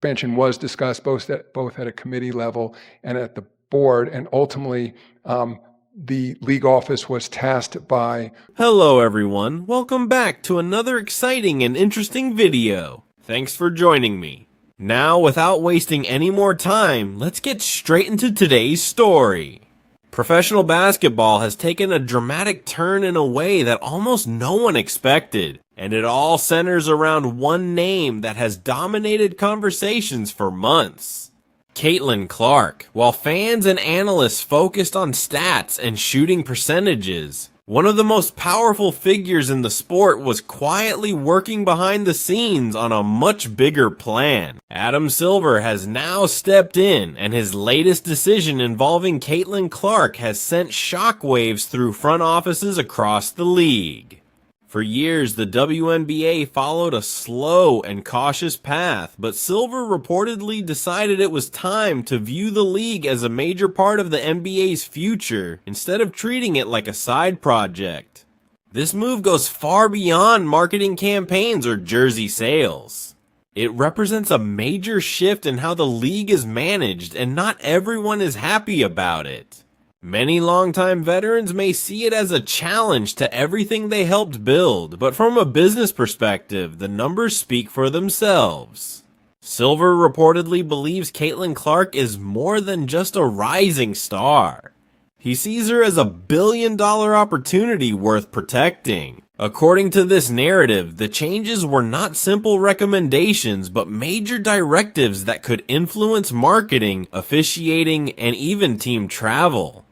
suspension was discussed both at a committee level and at the board, and ultimately the league office was tasked by... Hello everyone, welcome back to another exciting and interesting video. Thanks for joining me. Now, without wasting any more time, let's get straight into today's story. Professional basketball has taken a dramatic turn in a way that almost no one expected, and it all centers around one name that has dominated conversations for months. Caitlin Clark. While fans and analysts focused on stats and shooting percentages, one of the most powerful figures in the sport was quietly working behind the scenes on a much bigger plan. Adam Silver has now stepped in, and his latest decision involving Caitlin Clark has sent shockwaves through front offices across the league. For years, the WNBA followed a slow and cautious path, but Silver reportedly decided it was time to view the league as a major part of the NBA's future, instead of treating it like a side project. This move goes far beyond marketing campaigns or jersey sales. It represents a major shift in how the league is managed, and not everyone is happy about it. Many longtime veterans may see it as a challenge to everything they helped build, but from a business perspective, the numbers speak for themselves. Silver reportedly believes Caitlin Clark is more than just a rising star. He sees her as a billion-dollar opportunity worth protecting. According to this narrative, the changes were not simple recommendations, but major directives that could influence marketing, officiating, and even team travel.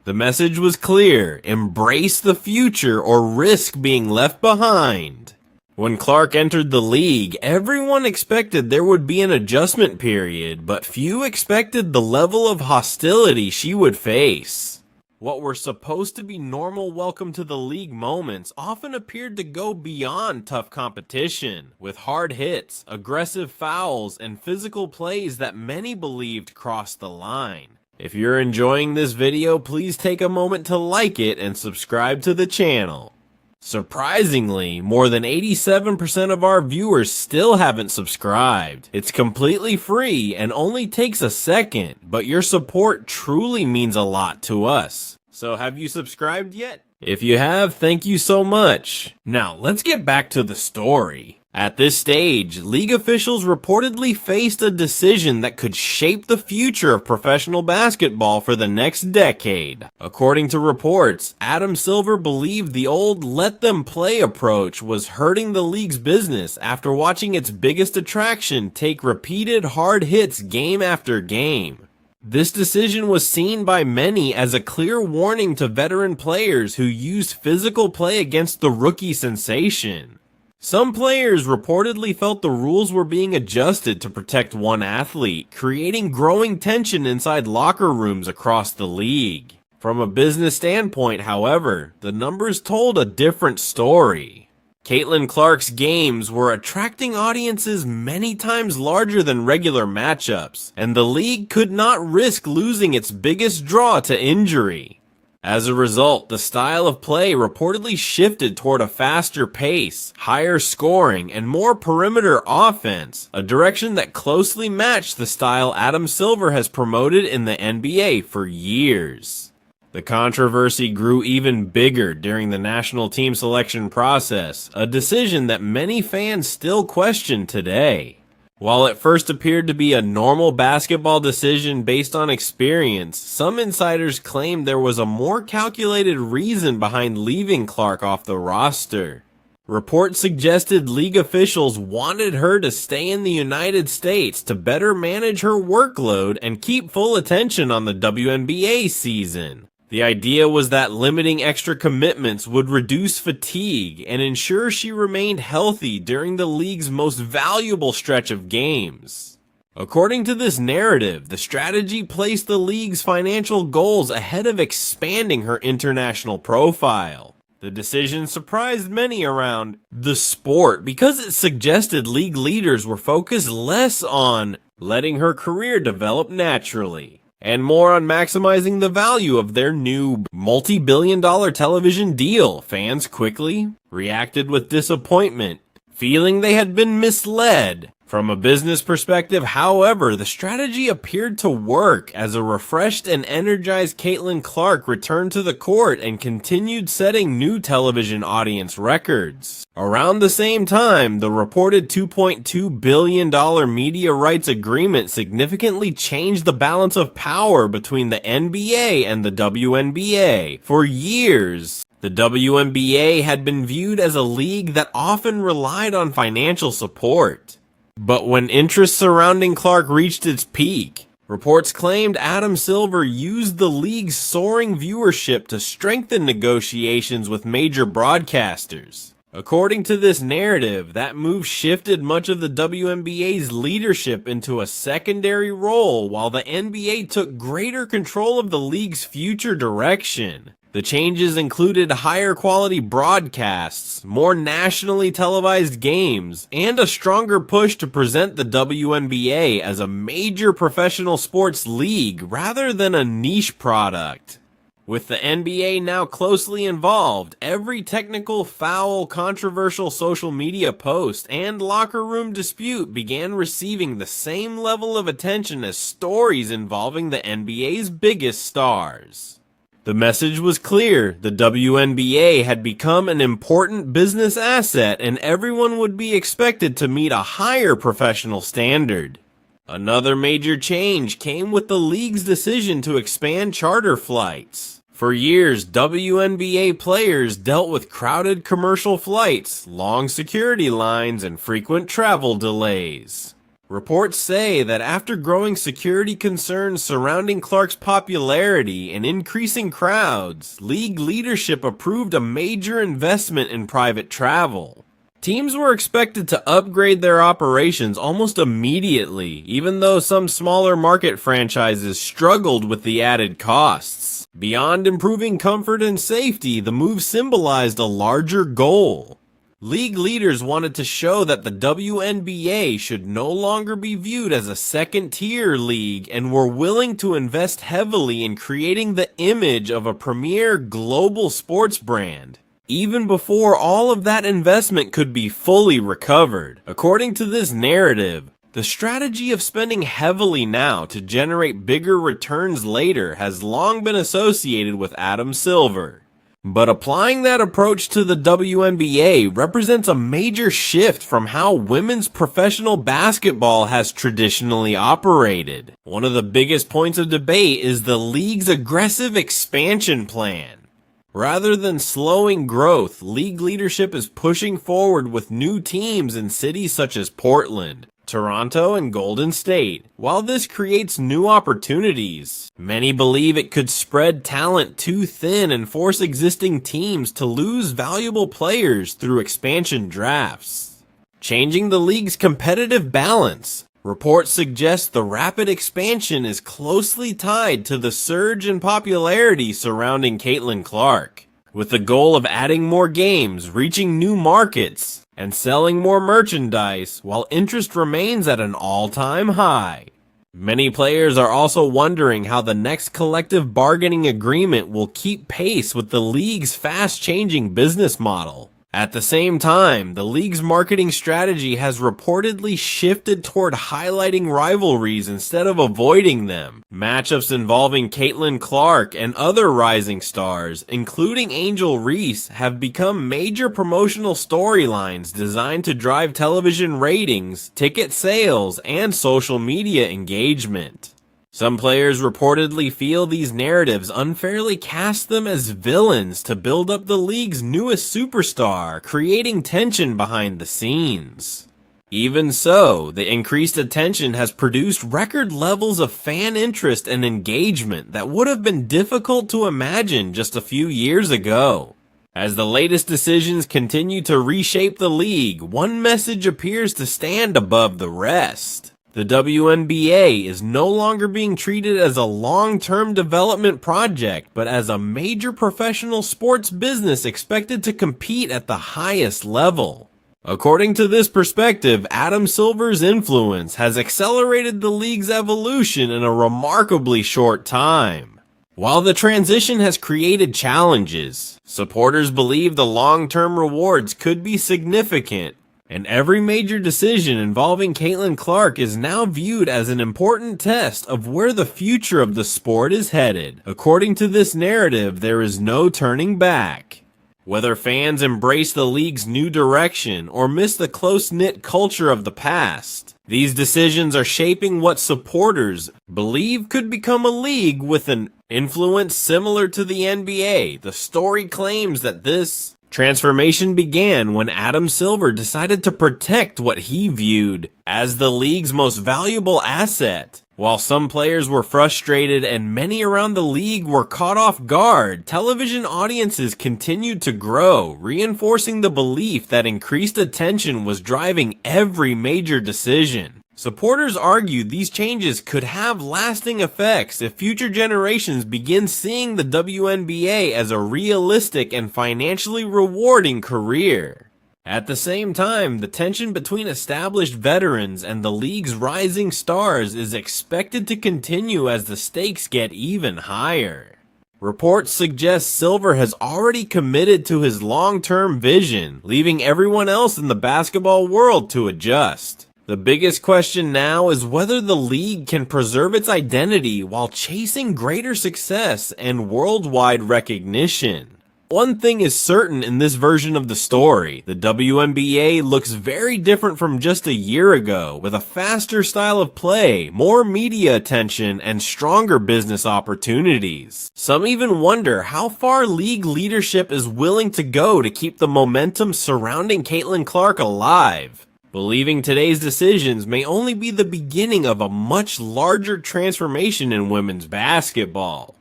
The message was clear: embrace the future or risk being left behind. When Clark entered the league, everyone expected there would be an adjustment period, but few expected the level of hostility she would face. What were supposed to be normal welcome to the league moments often appeared to go beyond tough competition, with hard hits, aggressive fouls, and physical plays that many believed crossed the line. If you're enjoying this video, please take a moment to like it and subscribe to the channel. Surprisingly, more than 87% of our viewers still haven't subscribed. It's completely free and only takes a second, but your support truly means a lot to us. So have you subscribed yet? If you have, thank you so much. Now, let's get back to the story. At this stage, league officials reportedly faced a decision that could shape the future of professional basketball for the next decade. According to reports, Adam Silver believed the old let them play approach was hurting the league's business after watching its biggest attraction take repeated hard hits game after game. This decision was seen by many as a clear warning to veteran players who used physical play against the rookie sensation. Some players reportedly felt the rules were being adjusted to protect one athlete, creating growing tension inside locker rooms across the league. From a business standpoint, however, the numbers told a different story. Caitlin Clark's games were attracting audiences many times larger than regular matchups, and the league could not risk losing its biggest draw to injury. As a result, the style of play reportedly shifted toward a faster pace, higher scoring, and more perimeter offense, a direction that closely matched the style Adam Silver has promoted in the NBA for years. The controversy grew even bigger during the national team selection process, a decision that many fans still question today. While it first appeared to be a normal basketball decision based on experience, some insiders claimed there was a more calculated reason behind leaving Clark off the roster. Reports suggested league officials wanted her to stay in the United States to better manage her workload and keep full attention on the WNBA season. The idea was that limiting extra commitments would reduce fatigue and ensure she remained healthy during the league's most valuable stretch of games. According to this narrative, the strategy placed the league's financial goals ahead of expanding her international profile. The decision surprised many around the sport because it suggested league leaders were focused less on letting her career develop naturally, and more on maximizing the value of their new multi-billion-dollar television deal. Fans quickly reacted with disappointment, feeling they had been misled. From a business perspective, however, the strategy appeared to work as a refreshed and energized Caitlin Clark returned to the court and continued setting new television audience records. Around the same time, the reported $2.2 billion media rights agreement significantly changed the balance of power between the NBA and the WNBA. For years, the WNBA had been viewed as a league that often relied on financial support. But when interest surrounding Clark reached its peak, reports claimed Adam Silver used the league's soaring viewership to strengthen negotiations with major broadcasters. According to this narrative, that move shifted much of the WNBA's leadership into a secondary role while the NBA took greater control of the league's future direction. The changes included higher quality broadcasts, more nationally televised games, and a stronger push to present the WNBA as a major professional sports league rather than a niche product. With the NBA now closely involved, every technical foul, controversial social media post, and locker room dispute began receiving the same level of attention as stories involving the NBA's biggest stars. The message was clear: the WNBA had become an important business asset and everyone would be expected to meet a higher professional standard. Another major change came with the league's decision to expand charter flights. For years, WNBA players dealt with crowded commercial flights, long security lines, and frequent travel delays. Reports say that after growing security concerns surrounding Clark's popularity and increasing crowds, league leadership approved a major investment in private travel. Teams were expected to upgrade their operations almost immediately, even though some smaller market franchises struggled with the added costs. Beyond improving comfort and safety, the move symbolized a larger goal. League leaders wanted to show that the WNBA should no longer be viewed as a second-tier league and were willing to invest heavily in creating the image of a premier global sports brand, even before all of that investment could be fully recovered. According to this narrative, the strategy of spending heavily now to generate bigger returns later has long been associated with Adam Silver. But applying that approach to the WNBA represents a major shift from how women's professional basketball has traditionally operated. One of the biggest points of debate is the league's aggressive expansion plan. Rather than slowing growth, league leadership is pushing forward with new teams in cities such as Portland, Toronto, and Golden State. While this creates new opportunities, many believe it could spread talent too thin and force existing teams to lose valuable players through expansion drafts. Changing the league's competitive balance, reports suggest the rapid expansion is closely tied to the surge in popularity surrounding Caitlin Clark, with the goal of adding more games, reaching new markets, and selling more merchandise, while interest remains at an all-time high. Many players are also wondering how the next collective bargaining agreement will keep pace with the league's fast-changing business model. At the same time, the league's marketing strategy has reportedly shifted toward highlighting rivalries instead of avoiding them. Matchups involving Caitlin Clark and other rising stars, including Angel Reese, have become major promotional storylines designed to drive television ratings, ticket sales, and social media engagement. Some players reportedly feel these narratives unfairly cast them as villains to build up the league's newest superstar, creating tension behind the scenes. Even so, the increased attention has produced record levels of fan interest and engagement that would have been difficult to imagine just a few years ago. As the latest decisions continue to reshape the league, one message appears to stand above the rest. The WNBA is no longer being treated as a long-term development project, but as a major professional sports business expected to compete at the highest level. According to this perspective, Adam Silver's influence has accelerated the league's evolution in a remarkably short time. While the transition has created challenges, supporters believe the long-term rewards could be significant, and every major decision involving Caitlin Clark is now viewed as an important test of where the future of the sport is headed. According to this narrative, there is no turning back. Whether fans embrace the league's new direction or miss the close-knit culture of the past, these decisions are shaping what supporters believe could become a league with an influence similar to the NBA. The story claims that this transformation began when Adam Silver decided to protect what he viewed as the league's most valuable asset. While some players were frustrated and many around the league were caught off guard, television audiences continued to grow, reinforcing the belief that increased attention was driving every major decision. Supporters argued these changes could have lasting effects if future generations begin seeing the WNBA as a realistic and financially rewarding career. At the same time, the tension between established veterans and the league's rising stars is expected to continue as the stakes get even higher. Reports suggest Silver has already committed to his long-term vision, leaving everyone else in the basketball world to adjust. The biggest question now is whether the league can preserve its identity while chasing greater success and worldwide recognition. One thing is certain in this version of the story: the WNBA looks very different from just a year ago, with a faster style of play, more media attention, and stronger business opportunities. Some even wonder how far league leadership is willing to go to keep the momentum surrounding Caitlin Clark alive. Believing today's decisions may only be the beginning of a much larger transformation in women's basketball.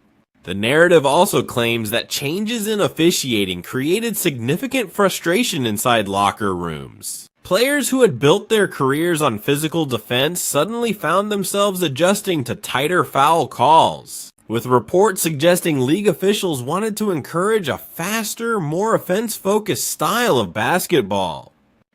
The narrative also claims that changes in officiating created significant frustration inside locker rooms. Players who had built their careers on physical defense suddenly found themselves adjusting to tighter foul calls, with reports suggesting league officials wanted to encourage a faster, more offense-focused style of basketball.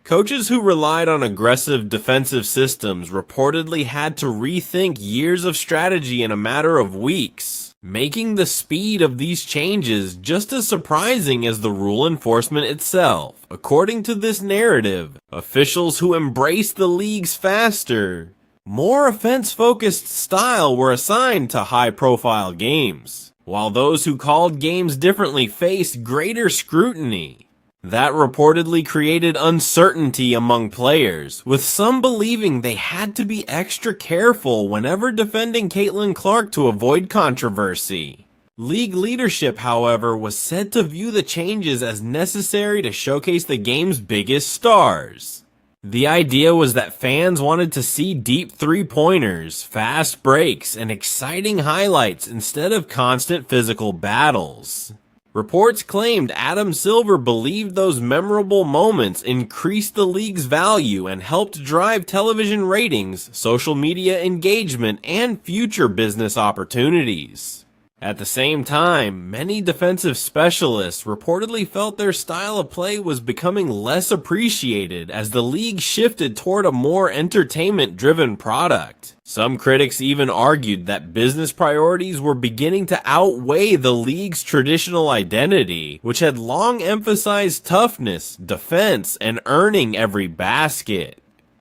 Coaches who relied on aggressive defensive systems reportedly had to rethink years of strategy in a matter of weeks, making the speed of these changes just as surprising as the rule enforcement itself. According to this narrative, officials who embraced the league's faster, more offense-focused style were assigned to high-profile games, while those who called games differently faced greater scrutiny. That reportedly created uncertainty among players, with some believing they had to be extra careful whenever defending Caitlin Clark to avoid controversy. League leadership, however, was said to view the changes as necessary to showcase the game's biggest stars. The idea was that fans wanted to see deep three-pointers, fast breaks, and exciting highlights instead of constant physical battles. Reports claimed Adam Silver believed those memorable moments increased the league's value and helped drive television ratings, social media engagement, and future business opportunities. At the same time, many defensive specialists reportedly felt their style of play was becoming less appreciated as the league shifted toward a more entertainment-driven product. Some critics even argued that business priorities were beginning to outweigh the league's traditional identity, which had long emphasized toughness, defense, and earning every basket.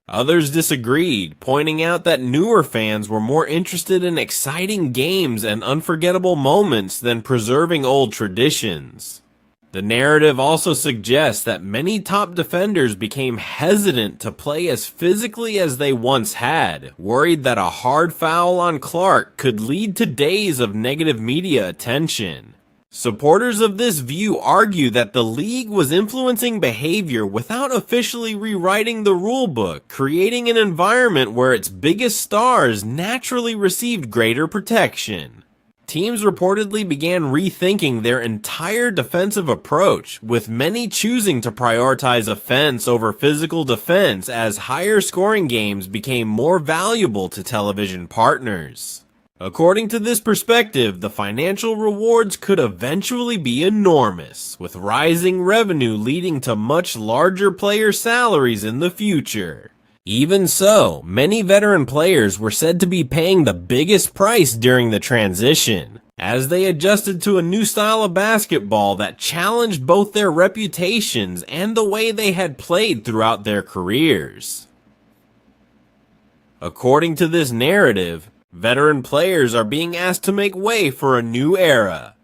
Others disagreed, pointing out that newer fans were more interested in exciting games and unforgettable moments than preserving old traditions. The narrative also suggests that many top defenders became hesitant to play as physically as they once had, worried that a hard foul on Clark could lead to days of negative media attention. Supporters of this view argue that the league was influencing behavior without officially rewriting the rulebook, creating an environment where its biggest stars naturally received greater protection. Teams reportedly began rethinking their entire defensive approach, with many choosing to prioritize offense over physical defense as higher scoring games became more valuable to television partners. According to this perspective, the financial rewards could eventually be enormous, with rising revenue leading to much larger player salaries in the future. Even so, many veteran players were said to be paying the biggest price during the transition. as they adjusted to a new style of basketball that challenged both their reputations and the way they had played throughout their careers. According to this narrative, veteran players are being asked to make way for a new era,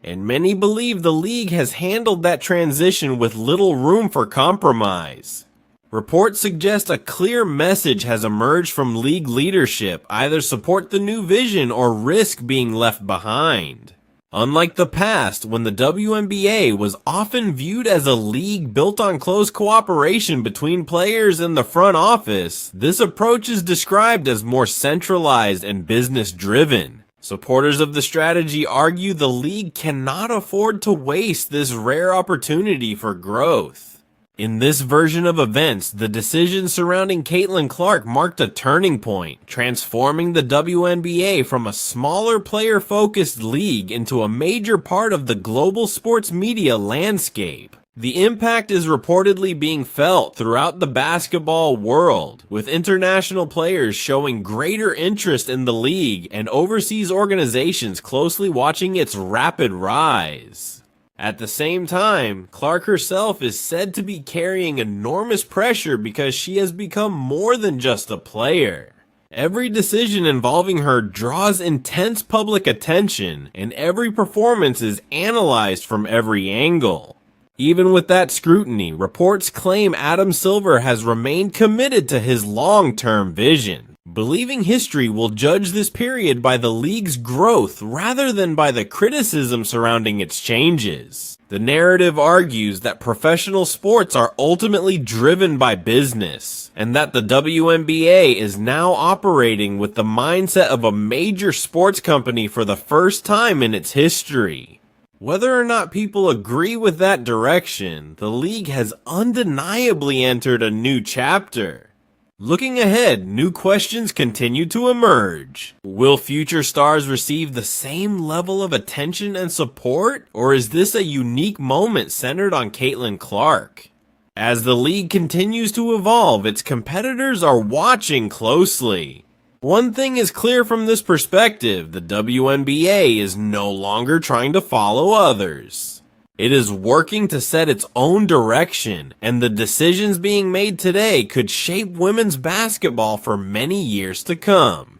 and many believe the league has handled that transition with little room for compromise. Reports suggest a clear message has emerged from league leadership: either support the new vision or risk being left behind. Unlike the past, when the WNBA was often viewed as a league built on close cooperation between players and the front office, this approach is described as more centralized and business-driven. Supporters of the strategy argue the league cannot afford to waste this rare opportunity for growth. In this version of events, the decision surrounding Caitlin Clark marked a turning point, transforming the WNBA from a smaller player-focused league into a major part of the global sports media landscape. The impact is reportedly being felt throughout the basketball world, with international players showing greater interest in the league and overseas organizations closely watching its rapid rise. At the same time, Clark herself is said to be carrying enormous pressure because she has become more than just a player. Every decision involving her draws intense public attention, and every performance is analyzed from every angle. Even with that scrutiny, reports claim Adam Silver has remained committed to his long-term vision, believing history will judge this period by the league's growth rather than by the criticism surrounding its changes. The narrative argues that professional sports are ultimately driven by business, and that the WNBA is now operating with the mindset of a major sports company for the first time in its history. Whether or not people agree with that direction, the league has undeniably entered a new chapter. Looking ahead, new questions continue to emerge. Will future stars receive the same level of attention and support, or is this a unique moment centered on Caitlin Clark? As the league continues to evolve, its competitors are watching closely. One thing is clear from this perspective: the WNBA is no longer trying to follow others. It is working to set its own direction, and the decisions being made today could shape women's basketball for many years to come.